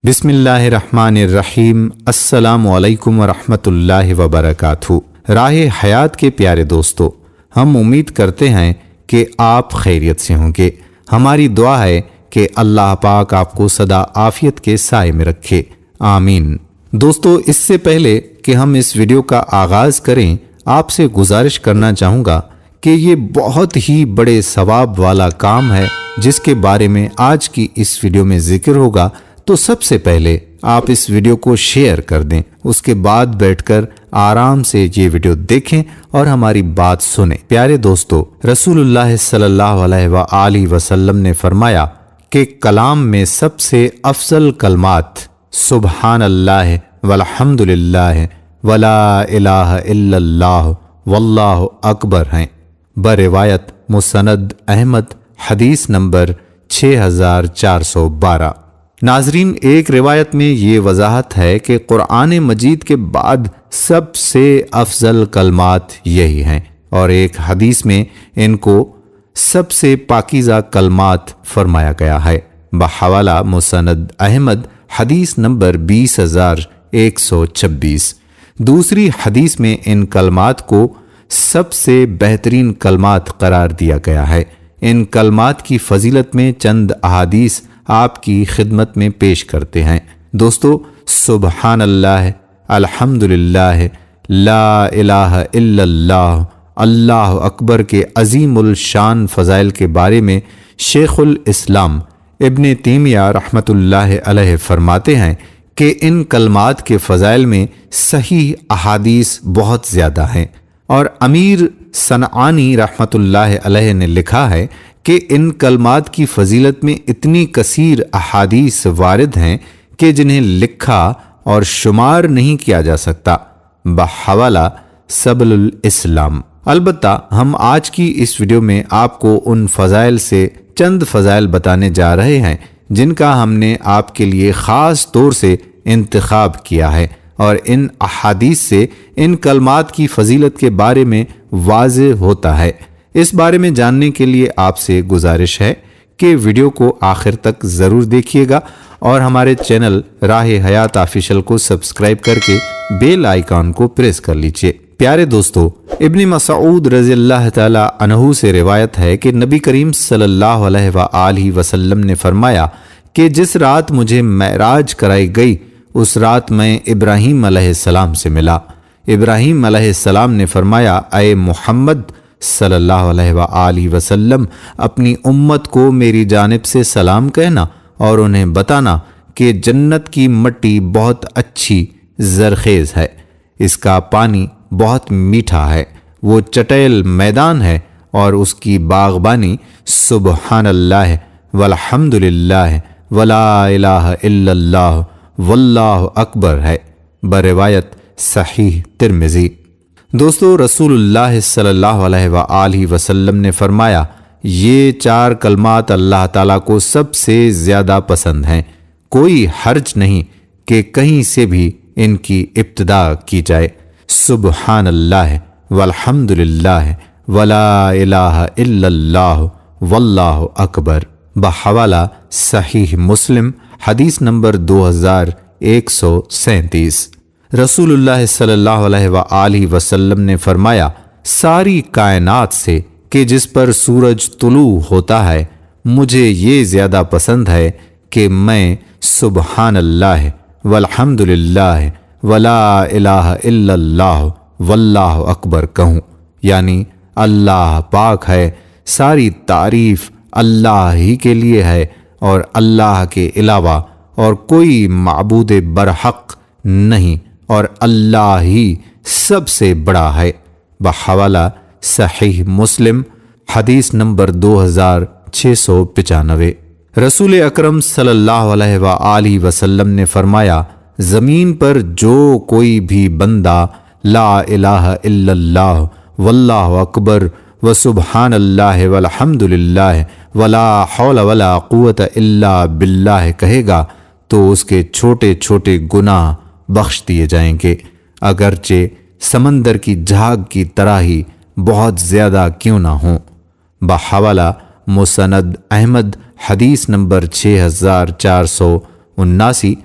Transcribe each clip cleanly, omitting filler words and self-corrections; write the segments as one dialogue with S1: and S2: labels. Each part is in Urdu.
S1: بسم اللہ الرحمن الرحیم۔ السلام علیکم ورحمۃ وبرکاتہ۔ راہ حیات کے پیارے دوستو، ہم امید کرتے ہیں کہ آپ خیریت سے ہوں گے۔ ہماری دعا ہے کہ اللہ پاک آپ کو سدا عافیت کے سائے میں رکھے، آمین۔ دوستو، اس سے پہلے کہ ہم اس ویڈیو کا آغاز کریں، آپ سے گزارش کرنا چاہوں گا کہ یہ بہت ہی بڑے ثواب والا کام ہے جس کے بارے میں آج کی اس ویڈیو میں ذکر ہوگا۔ تو سب سے پہلے آپ اس ویڈیو کو شیئر کر دیں، اس کے بعد بیٹھ کر آرام سے یہ ویڈیو دیکھیں اور ہماری بات سنیں۔ پیارے دوستو، رسول اللہ صلی اللہ علیہ وآلہ وسلم نے فرمایا کہ کلام میں سب سے افضل کلمات سبحان اللہ والحمدللہ ولا الہ الا اللہ واللہ اکبر ہیں، بروایت مسند احمد، حدیث نمبر 6412۔ ناظرین، ایک روایت میں یہ وضاحت ہے کہ قرآن مجید کے بعد سب سے افضل کلمات یہی ہیں، اور ایک حدیث میں ان کو سب سے پاکیزہ کلمات فرمایا گیا ہے، بحوالہ مسند احمد، حدیث نمبر 20126۔ دوسری حدیث میں ان کلمات کو سب سے بہترین کلمات قرار دیا گیا ہے۔ ان کلمات کی فضیلت میں چند احادیث آپ کی خدمت میں پیش کرتے ہیں۔ دوستو، سبحان اللہ، الحمدللہ، لا الہ الا اللہ، اللہ اکبر کے عظیم الشان فضائل کے بارے میں شیخ الاسلام ابن تیمیہ رحمۃ اللہ علیہ فرماتے ہیں کہ ان کلمات کے فضائل میں صحیح احادیث بہت زیادہ ہیں، اور امیر صنعانی رحمۃ اللہ علیہ نے لکھا ہے کہ ان کلمات کی فضیلت میں اتنی کثیر احادیث وارد ہیں کہ جنہیں لکھا اور شمار نہیں کیا جا سکتا، بحوالہ سبل الاسلام۔ البتہ ہم آج کی اس ویڈیو میں آپ کو ان فضائل سے چند فضائل بتانے جا رہے ہیں جن کا ہم نے آپ کے لیے خاص طور سے انتخاب کیا ہے، اور ان احادیث سے ان کلمات کی فضیلت کے بارے میں واضح ہوتا ہے۔ اس بارے میں جاننے کے لیے آپ سے گزارش ہے کہ ویڈیو کو آخر تک ضرور دیکھیے گا، اور ہمارے چینل راہ حیات آفیشل کو سبسکرائب کر کے بیل آئیکن کو پریس کر لیجئے۔ پیارے دوستو، ابن مسعود رضی اللہ تعالی عنہ سے روایت ہے کہ نبی کریم صلی اللہ علیہ وآلہ وسلم نے فرمایا کہ جس رات مجھے معراج کرائی گئی، اس رات میں ابراہیم علیہ السلام سے ملا۔ ابراہیم علیہ السلام نے فرمایا، اے محمد صلی اللہ علیہ وآلہ وسلم، اپنی امت کو میری جانب سے سلام کہنا اور انہیں بتانا کہ جنت کی مٹی بہت اچھی زرخیز ہے، اس کا پانی بہت میٹھا ہے، وہ چٹیل میدان ہے، اور اس کی باغبانی سبحان اللہ والحمدللہ ولا الہ الا اللہ واللہ اکبر ہے، بروایت صحیح ترمذی۔ دوستو، رسول اللہ صلی اللہ علیہ وآلہ وسلم نے فرمایا، یہ چار کلمات اللہ تعالیٰ کو سب سے زیادہ پسند ہیں، کوئی حرج نہیں کہ کہیں سے بھی ان کی ابتدا کی جائے، سبحان اللہ والحمدللہ ولا الہ الا اللہ واللہ اکبر، بحوالہ صحیح مسلم، حدیث نمبر 2137۔ رسول اللہ صلی اللہ علیہ وآلہ وسلم نے فرمایا، ساری کائنات سے کہ جس پر سورج طلوع ہوتا ہے مجھے یہ زیادہ پسند ہے کہ میں سبحان اللہ والحمدللہ ولا الہ الا اللہ واللہ اکبر کہوں، یعنی اللہ پاک ہے، ساری تعریف اللہ ہی کے لیے ہے، اور اللہ کے علاوہ اور کوئی معبود برحق نہیں، اور اللہ ہی سب سے بڑا ہے، بحوالہ صحیح مسلم، حدیث نمبر 2695۔ رسول اکرم صلی اللہ علیہ وآلہ وسلم نے فرمایا، زمین پر جو کوئی بھی بندہ لا الہ الا اللہ واللہ اکبر وسبحان اللہ والحمدللہ ولا حول ولا قوت الا باللہ کہے گا تو اس کے چھوٹے چھوٹے گناہ بخش دیے جائیں گے، اگرچہ سمندر کی جھاگ کی طرح ہی بہت زیادہ کیوں نہ ہوں، بحوالہ مسند احمد، حدیث نمبر 6479۔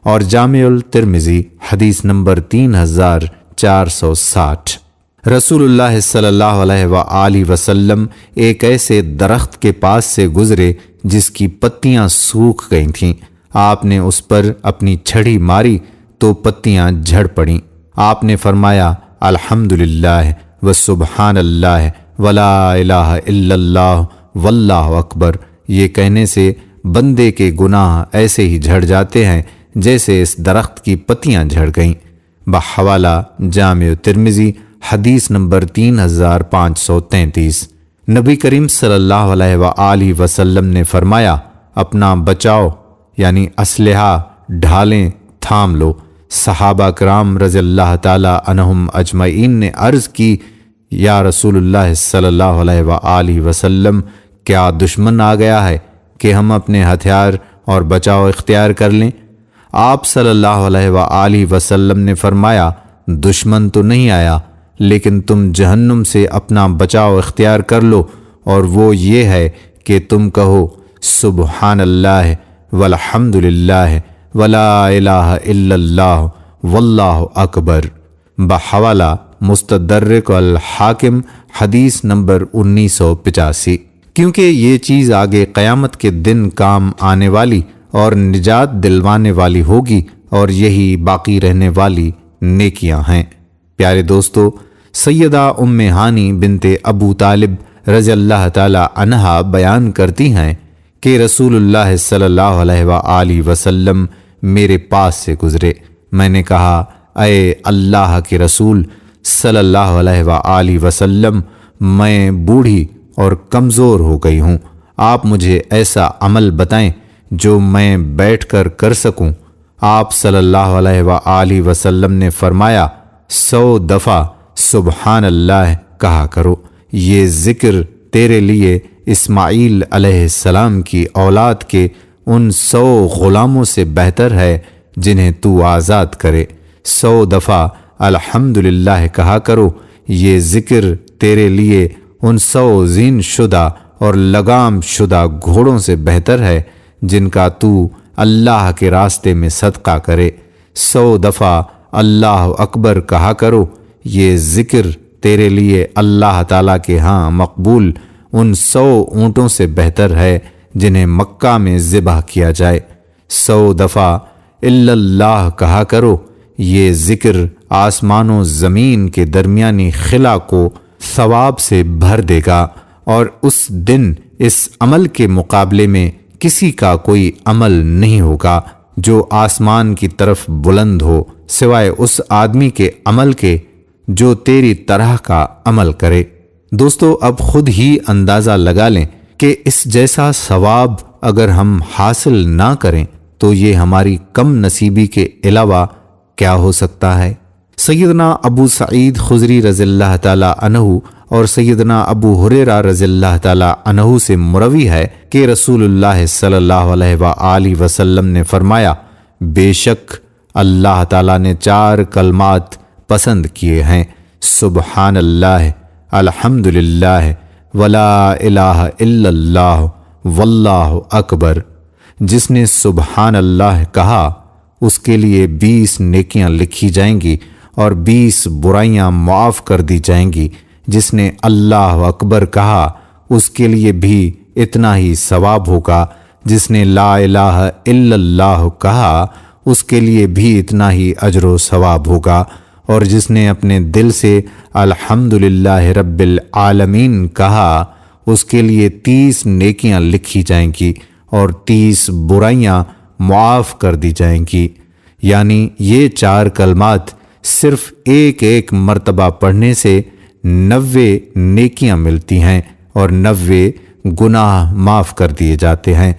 S1: اور جامع الترمذی حدیث نمبر 3460۔ رسول اللہ صلی اللہ علیہ وآلہ وسلم ایک ایسے درخت کے پاس سے گزرے جس کی پتیاں سوکھ گئی تھیں۔ آپ نے اس پر اپنی چھڑی ماری تو پتیاں جھڑ پڑیں۔ آپ نے فرمایا الحمدللہ و سبحان اللہ ولا الہ الا اللہ واللہ اکبر۔ یہ کہنے سے بندے کے گناہ ایسے ہی جھڑ جاتے ہیں جیسے اس درخت کی پتیاں جھڑ گئیں۔ بحوالہ جامع ترمذی حدیث نمبر 3533۔ نبی کریم صلی اللہ علیہ وآلہ وسلم نے فرمایا اپنا بچاؤ یعنی اسلحہ ڈھالیں تھام لو۔ صحابہ کرام رضی اللہ تعالی عنہم اجمعین نے عرض کی یا رسول اللہ صلی اللہ علیہ وآلہ وسلم، کیا دشمن آ گیا ہے کہ ہم اپنے ہتھیار اور بچاؤ اختیار کر لیں؟ آپ صلی اللہ علیہ وآلہ وسلم نے فرمایا دشمن تو نہیں آیا، لیکن تم جہنم سے اپنا بچاؤ اختیار کر لو، اور وہ یہ ہے کہ تم کہو سبحان اللہ والحمدللہ ولا الہ الا اللہ واللہ اکبر۔ بحوالہ مستدرک الحاکم حدیث نمبر 1985۔ کیونکہ یہ چیز آگے قیامت کے دن کام آنے والی اور نجات دلوانے والی ہوگی، اور یہی باقی رہنے والی نیکیاں ہیں۔ پیارے دوستو، سیدہ ام ہانی بنت ابو طالب رضی اللہ تعالی عنہا بیان کرتی ہیں کہ رسول اللہ صلی اللہ علیہ وآلہ وسلم میرے پاس سے گزرے۔ میں نے کہا اے اللہ کے رسول صلی اللہ علیہ وآلہ وسلم، میں بوڑھی اور کمزور ہو گئی ہوں، آپ مجھے ایسا عمل بتائیں جو میں بیٹھ کر کر سکوں۔ آپ صلی اللہ علیہ وآلہ وسلم نے فرمایا 100 دفعہ سبحان اللہ کہا کرو، یہ ذکر تیرے لیے اسماعیل علیہ السلام کی اولاد کے ان 100 غلاموں سے بہتر ہے جنہیں تو آزاد کرے۔ 100 دفعہ الحمدللہ کہا کرو، یہ ذکر تیرے لیے ان 100 زین شدہ اور لگام شدہ گھوڑوں سے بہتر ہے جن کا تو اللہ کے راستے میں صدقہ کرے۔ 100 دفعہ اللہ اکبر کہا کرو، یہ ذکر تیرے لیے اللہ تعالیٰ کے ہاں مقبول ان 100 اونٹوں سے بہتر ہے جنہیں مکہ میں ذبح کیا جائے۔ 100 دفعہ الا اللہ کہا کرو، یہ ذکر آسمان و زمین کے درمیانی خلا کو ثواب سے بھر دے گا، اور اس دن اس عمل کے مقابلے میں کسی کا کوئی عمل نہیں ہوگا جو آسمان کی طرف بلند ہو سوائے اس آدمی کے عمل کے جو تیری طرح کا عمل کرے۔ دوستو، اب خود ہی اندازہ لگا لیں کہ اس جیسا ثواب اگر ہم حاصل نہ کریں تو یہ ہماری کم نصیبی کے علاوہ کیا ہو سکتا ہے۔ سیدنا ابو سعید خدری رضی اللہ تعالی عنہ اور سیدنا ابو ہریرہ رضی اللہ تعالی عنہ سے مروی ہے کہ رسول اللہ صلی اللہ علیہ وآلہ وسلم نے فرمایا بے شک اللہ تعالی نے 4 کلمات پسند کیے ہیں، سبحان اللہ، الحمدللہ، ولا الہ الا اللہ واللہ اکبر۔ جس نے سبحان اللہ کہا اس کے لیے 20 نیکیاں لکھی جائیں گی اور 20 برائیاں معاف کر دی جائیں گی۔ جس نے اللہ اکبر کہا اس کے لیے بھی اتنا ہی ثواب ہوگا۔ جس نے لا الہ الا اللہ کہا اس کے لیے بھی اتنا ہی اجر و ثواب ہوگا، اور جس نے اپنے دل سے الحمدللہ رب العالمین کہا اس کے لیے 30 نیکیاں لکھی جائیں گی اور 30 برائیاں معاف کر دی جائیں گی۔ یعنی یہ 4 کلمات صرف ایک مرتبہ پڑھنے سے 90 نیکیاں ملتی ہیں اور 90 گناہ معاف کر دیے جاتے ہیں۔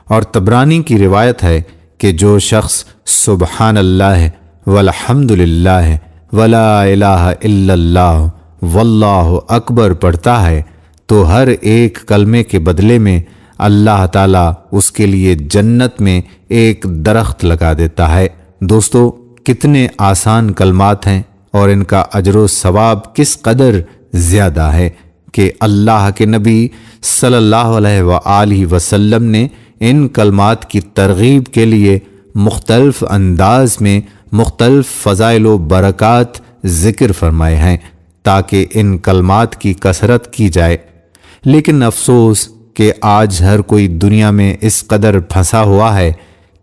S1: اور طبرانی کی روایت ہے کہ جو شخص سبحان اللہ والحمدللہ ولا الہ الا اللہ واللہ اکبر پڑھتا ہے تو ہر ایک کلمے کے بدلے میں اللہ تعالیٰ اس کے لیے جنت میں ایک درخت لگا دیتا ہے۔ دوستو، کتنے آسان کلمات ہیں اور ان کا اجر و ثواب کس قدر زیادہ ہے کہ اللہ کے نبی صلی اللہ علیہ وآلہ وسلم نے ان کلمات کی ترغیب کے لیے مختلف انداز میں مختلف فضائل و برکات ذکر فرمائے ہیں تاکہ ان کلمات کی کثرت کی جائے۔ لیکن افسوس کہ آج ہر کوئی دنیا میں اس قدر پھنسا ہوا ہے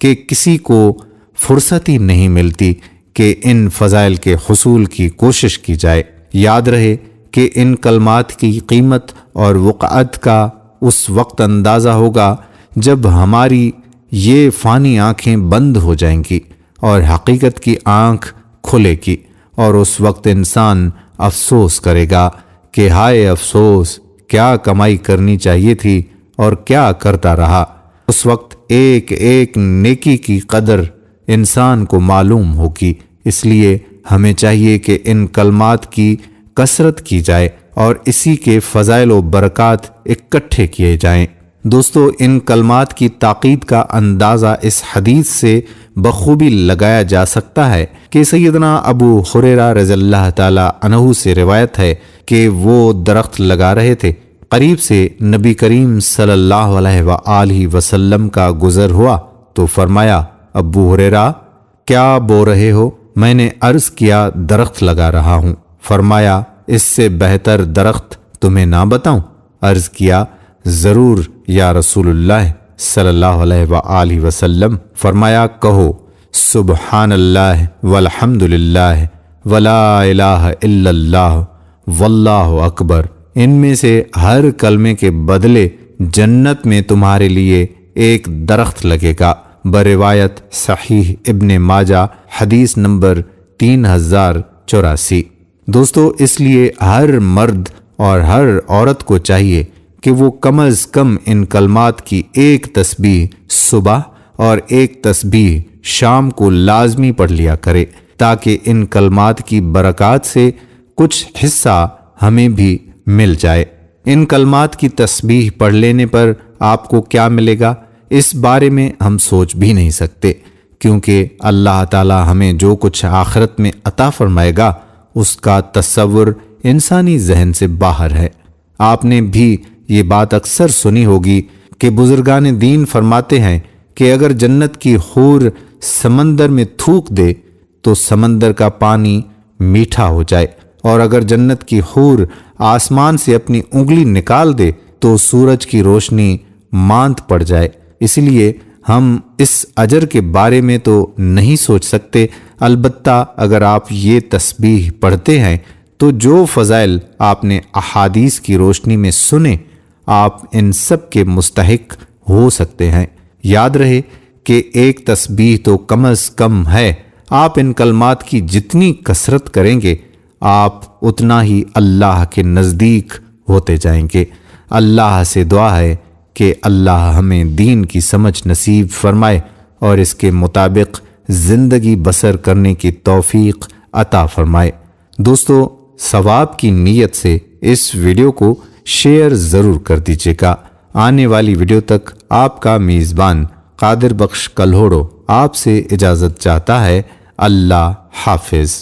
S1: کہ کسی کو فرصت ہی نہیں ملتی کہ ان فضائل کے حصول کی کوشش کی جائے۔ یاد رہے کہ ان کلمات کی قیمت اور وقعت کا اس وقت اندازہ ہوگا جب ہماری یہ فانی آنکھیں بند ہو جائیں گی اور حقیقت کی آنکھ کھلے گی، اور اس وقت انسان افسوس کرے گا کہ ہائے افسوس، کیا کمائی کرنی چاہیے تھی اور کیا کرتا رہا۔ اس وقت ایک ایک نیکی کی قدر انسان کو معلوم ہوگی۔ اس لیے ہمیں چاہیے کہ ان کلمات کی کثرت کی جائے اور اسی کے فضائل و برکات اکٹھے کیے جائیں۔ دوستو، ان کلمات کی تاکید کا اندازہ اس حدیث سے بخوبی لگایا جا سکتا ہے کہ سیدنا ابو ہریرہ رضی اللہ تعالی عنہ سے روایت ہے کہ وہ درخت لگا رہے تھے، قریب سے نبی کریم صلی اللہ علیہ وآلہ وسلم کا گزر ہوا تو فرمایا، ابو ہریرہ کیا بو رہے ہو؟ میں نے عرض کیا درخت لگا رہا ہوں۔ فرمایا، اس سے بہتر درخت تمہیں نہ بتاؤں؟ عرض کیا، ضرور یا رسول اللہ صلی اللہ علیہ وآلہ وسلم۔ فرمایا، کہو سبحان اللہ والحمدللہ ولا الہ الا اللہ واللہ اکبر۔ ان میں سے ہر کلمے کے بدلے جنت میں تمہارے لیے ایک درخت لگے گا۔ بروایت صحیح ابن ماجہ، حدیث نمبر 3084۔ دوستو، اس لیے ہر مرد اور ہر عورت کو چاہیے کہ وہ کم از کم ان کلمات کی ایک تسبیح صبح اور ایک تسبیح شام کو لازمی پڑھ لیا کرے، تاکہ ان کلمات کی برکات سے کچھ حصہ ہمیں بھی مل جائے۔ ان کلمات کی تسبیح پڑھ لینے پر آپ کو کیا ملے گا، اس بارے میں ہم سوچ بھی نہیں سکتے، کیونکہ اللہ تعالی ہمیں جو کچھ آخرت میں عطا فرمائے گا اس کا تصور انسانی ذہن سے باہر ہے۔ آپ نے بھی یہ بات اکثر سنی ہوگی کہ بزرگان دین فرماتے ہیں کہ اگر جنت کی حور سمندر میں تھوک دے تو سمندر کا پانی میٹھا ہو جائے، اور اگر جنت کی حور آسمان سے اپنی انگلی نکال دے تو سورج کی روشنی ماند پڑ جائے۔ اس لیے ہم اس اجر کے بارے میں تو نہیں سوچ سکتے، البتہ اگر آپ یہ تسبیح پڑھتے ہیں تو جو فضائل آپ نے احادیث کی روشنی میں سنے، آپ ان سب کے مستحق ہو سکتے ہیں۔ یاد رہے کہ ایک تسبیح تو کم از کم ہے، آپ ان کلمات کی جتنی کثرت کریں گے آپ اتنا ہی اللہ کے نزدیک ہوتے جائیں گے۔ اللہ سے دعا ہے کہ اللہ ہمیں دین کی سمجھ نصیب فرمائے اور اس کے مطابق زندگی بسر کرنے کی توفیق عطا فرمائے۔ دوستو، ثواب کی نیت سے اس ویڈیو کو شیئر ضرور کر دیجیے گا۔ آنے والی ویڈیو تک آپ کا میزبان قادر بخش کلہوڑو آپ سے اجازت چاہتا ہے۔ اللہ حافظ۔